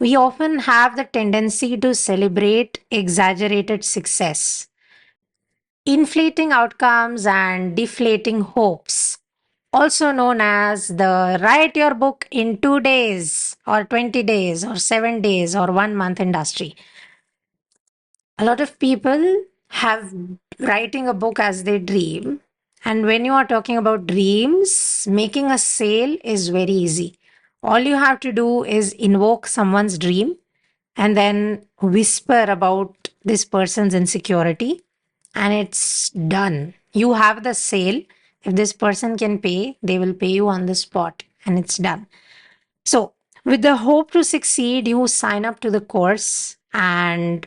we often have the tendency to celebrate exaggerated success, inflating outcomes and deflating hopes, also known as the write your book in 2 days, or 20 days, or 7 days, or 1 month industry. A lot of people have writing a book as their dream. And when you are talking about dreams, making a sale is very easy. All you have to do is invoke someone's dream and then whisper about this person's insecurity, and it's done. You have the sale. If this person can pay, they will pay you on the spot, and it's done. So, with the hope to succeed, you sign up to the course and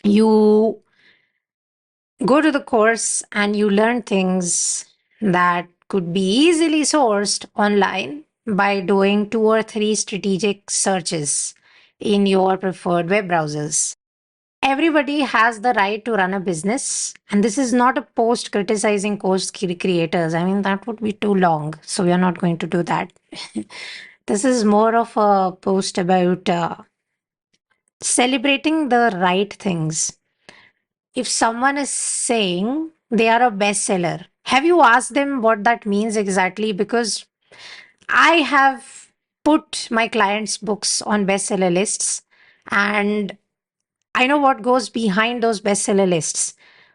you go to the course and you learn things that could be easily sourced online by doing 2 or 3 strategic searches in your preferred web browsers. Everybody has the right to run a business, and this is not a post criticizing course creators. I mean, that would be too long, so we are not going to do that. This is more of a post about celebrating the right things. If someone is saying they are a bestseller, have you asked them what that means exactly? Because I have put my clients' books on bestseller lists, and I know what goes behind those bestseller lists.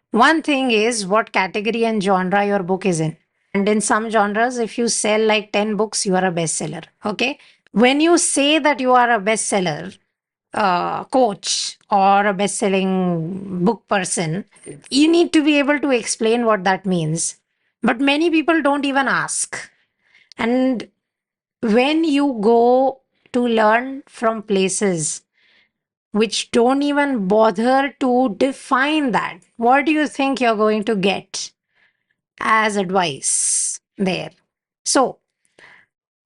One thing is what category and genre your book is in. And in some genres, if you sell like 10 books, you are a bestseller. Okay. When you say that you are a bestseller coach or a best selling book person, you need to be able to explain what that means. But many people don't even ask. And when you go to learn from places which don't even bother to define that, what do you think you're going to get as advice there? So,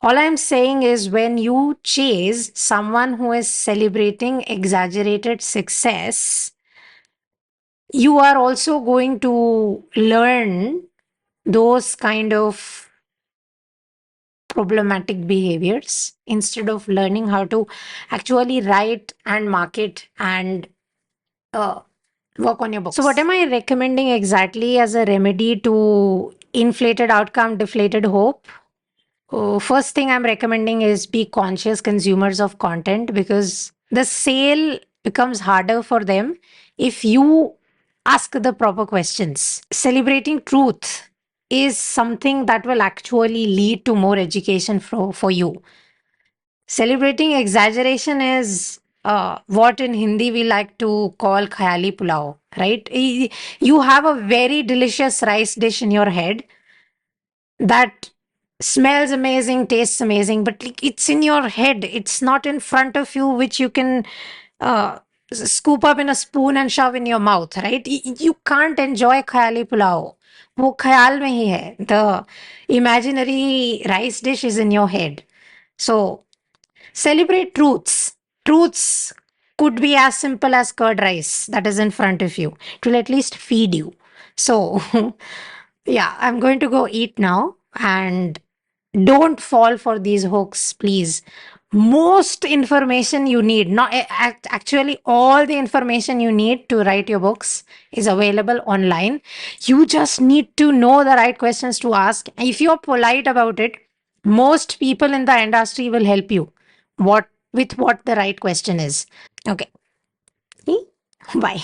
all I'm saying is when you chase someone who is celebrating exaggerated success, you are also going to learn those kind of problematic behaviors instead of learning how to actually write and market and uh, work on your books. So, what am I recommending exactly as a remedy to inflated outcome, deflated hope? First thing I'm recommending is be conscious consumers of content, because the sale becomes harder for them if you ask the proper questions. Celebrating truth is something that will actually lead to more education for you. Celebrating exaggeration is what in Hindi we like to call khayali pulao, right? You have a very delicious rice dish in your head that smells amazing, tastes amazing, but like, it's in your head. It's not in front of you, which you can uh, scoop up in a spoon and shove in your mouth, right? You can't enjoy khayali pulao. वो ख्याल में ही है. The imaginary rice dish is in your head. So celebrate truths. Truths could be as simple as curd rice that is in front of you. It will at least feed you. So, yeah, I'm going to go eat now, and don't fall for these hooks, please. Most information you need, not actually all the information you need to write your books is available online. You just need to know the right questions to ask. If you're polite about it, most people in the industry will help you what with what the right question is. Okay. Bye.